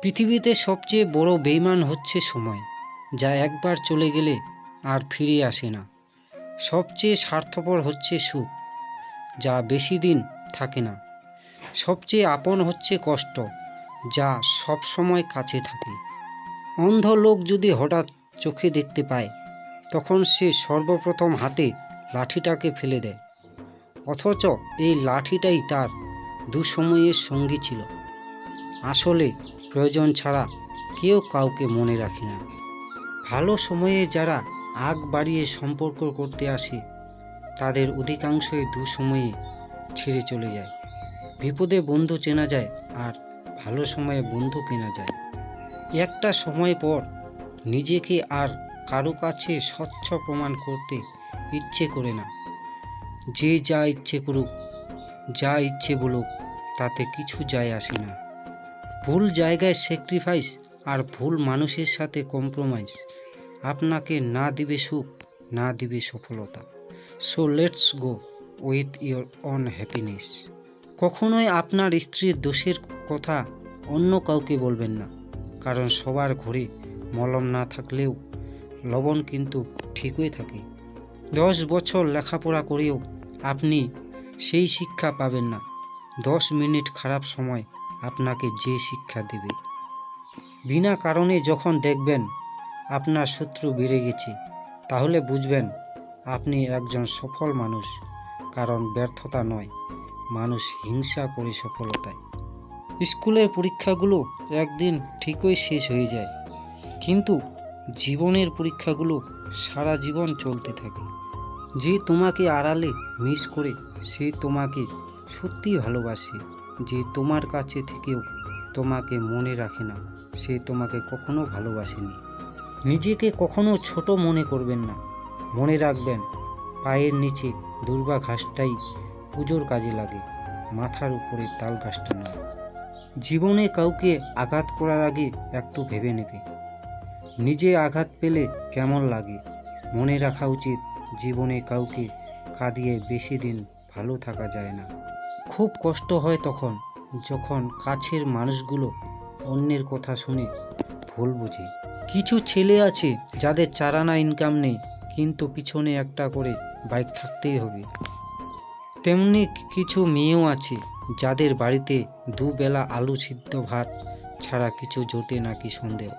পৃথিবীতে সবচেয়ে বড় বেঈমান হচ্ছে সময়, যা একবার চলে গেলে আর ফিরে আসে না। সবচেয়ে স্বার্থপর হচ্ছে সুখ, যা বেশি দিন থাকে না। সবচেয়ে আপন হচ্ছে কষ্ট, যা সব সময় কাছে থাকে। অন্ধ লোক যদি হঠাৎ চোখে দেখতে পায়, তখন সে সর্বপ্রথম হাতে লাঠিটাকে ফেলে দেয়, অথচ এই লাঠিটাই তার দুঃসময়ের সঙ্গী ছিল। আসলে প্রয়োজন ছাড়া কেউ কাউকে মনে রাখে না। ভালো সময়ে যারা আগ বাড়িয়ে সম্পর্ক করতে আসে, তাদের অধিকাংশই দুঃসময়ে ছেড়ে চলে যায়। বিপদে বন্ধু চেনা যায়, আর ভালো সময়ে বন্ধু কেনা যায়। একটা সময় পর নিজেকে আর কারো কাছে স্বচ্ছ প্রমাণ করতে ইচ্ছে করে না। যে যা ইচ্ছে করুক, যা ইচ্ছে বলুক, তাতে কিছু যায় আসে না। ভুল জায়গায় স্যাক্রিফাইস আর ভুল মানুষের সাথে কম্প্রোমাইজ আপনাকে না দিবে সুখ, না দিবে সফলতা। So let's go with your on happiness. কখনোই আপনার স্ত্রীর দোষের কথা অন্য কাউকে বলবেন না, কারণ সবার ঘরে মলম না থাকলেও লবণ কিন্তু ঠিকই থাকে। 10 বছর লেখাপড়া করেও আপনি সেই শিক্ষা পাবেন না 10 মিনিট খারাপ সময় আপনাকে যে শিক্ষা দেবে। বিনা কারণে যখন দেখবেন আপনার শত্রু বেড়ে গেছে, তাহলে বুঝবেন আপনি একজন সফল মানুষ। কারণ ব্যর্থতা নয়, মানুষ হিংসা করে সফলতায়। স্কুলের পরীক্ষাগুলো একদিন ঠিকই শেষ হয়ে যায়, কিন্তু জীবনের পরীক্ষাগুলো সারা জীবন চলতে থাকে। যে তোমাকে আড়ালে মিস করে, সে তোমাকে সত্যি ভালোবাসে। যে তোমার কাছে থেকেও তোমাকে মনে রাখে না, সে তোমাকে কখনো ভালোবাসেনি। নিজেকে কখনো ছোট মনে করবেন না। মনে রাখবেন, পায়ের নিচে দুর্বা ঘাসটাই পুজোর কাজে লাগে, মাথার উপরে তাল গাছটা নয়। জীবনে কাউকে আঘাত করার আগে একটু ভেবে নেবে, নিজে আঘাত পেলে কেমন লাগে। মনে রাখা উচিত, জীবনে কাউকে কাঁদিয়ে বেশি দিন ভালো থাকা যায় না। খুব কষ্ট হয় তখন, যখন কাছের মানুষগুলো অন্যের কথা শুনে ভুল বুঝে। কিছু ছেলে আছে যাদের চারানা ইনকাম নেই, কিন্তু পিছনে একটা করে বাইক থাকতেই হবে। তেমনি কিছু মেয়েও আছে যাদের বাড়িতে দুবেলা আলু সিদ্ধ ভাত ছাড়া কিছু জোটে নাকি সন্দেহ।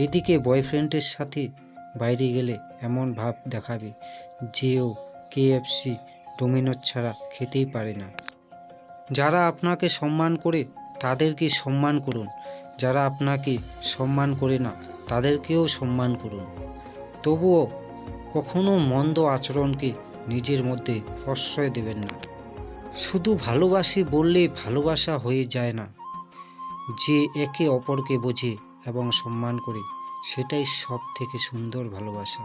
এদিকে বয়ফ্রেন্ডের সাথে বাইরে গেলে এমন ভাব দেখাবে যে ও KFC ডোমিনোস ছাড়া খেতেই পারে না। যারা আপনাকে সম্মান করে তাদেরকে সম্মান করুন, যারা আপনাকে সম্মান করে না তাদেরকেও সম্মান করুন। তবুও কখনো মন্দ আচরণকে নিজের মধ্যে প্রশ্রয় দেবেন না। শুধু ভালোবাসি বললেই ভালোবাসা হয়ে যায় না। যে একে অপরকে বোঝে এবং সম্মান করে, সেটাই সব থেকে সুন্দর ভালোবাসা।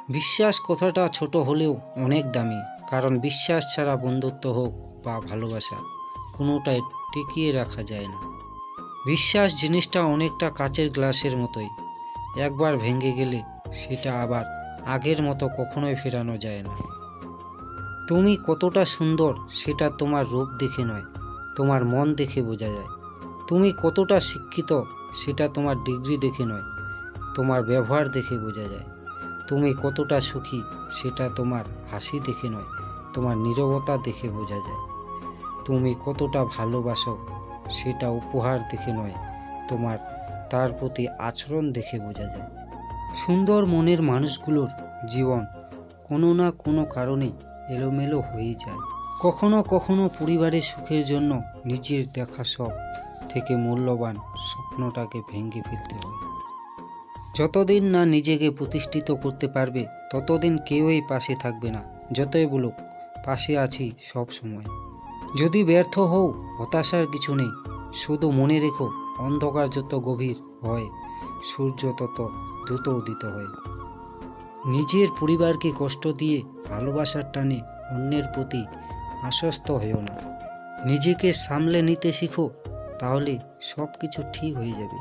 বিশ্বাস কথাটা ছোট হলেও অনেক দামি, কারণ বিশ্বাস ছাড়া বন্ধুত্ব হোক বা ভালোবাসা, কোনোটাই টিকিয়ে রাখা যায় না। বিশ্বাস জিনিসটা অনেকটা কাচের গ্লাসের মতোই, একবার ভেঙে গেলে সেটা আবার আগের মতো কখনোই ফেরানো যায় না। তুমি কতটা সুন্দর সেটা তোমার রূপ দেখে নয়, তোমার মন দেখে বোঝা যায়। তুমি কতটা শিক্ষিত সেটা তোমার ডিগ্রি দেখে নয়, তোমার ব্যবহার দেখে বোঝা যায়। তুমি কতটা সুখী সেটা তোমার হাসি দেখে নয়, তোমার নীরবতা দেখে বোঝা যায়। তুমি কতটা ভালোবাসো সেটা উপহার দেখে নয়, তোমার তার প্রতি আচরণ দেখে বোঝা যায়। সুন্দর মনের মানুষগুলোর জীবন কোনো না কোনো কারণে এলোমেলো হয়ে যায়। কখনো কখনো পরিবারের সুখের জন্য নিজের দেখা সব থেকে মূল্যবান স্বপ্নটাকে ভেঙে ফেলতে হয়। যতদিন না নিজেকে প্রতিষ্ঠিত করতে পারবে, ততদিন কেউই পাশে থাকবে না। যতই বলুক পাশে আছি সব সময়। যদি ব্যর্থ হও, হতাশার কিছু নেই। শুধু মনে রেখো, অন্ধকার যত গভীর হয়, সূর্য তত দ্রুত উদিত হয়। নিজের পরিবারকে কষ্ট দিয়ে ভালোবাসার টানে অন্যের প্রতি আশ্বস্ত হয়েও না। নিজেকে সামলে নিতে শিখো, তাহলে সব কিছু ঠিক হয়ে যাবে।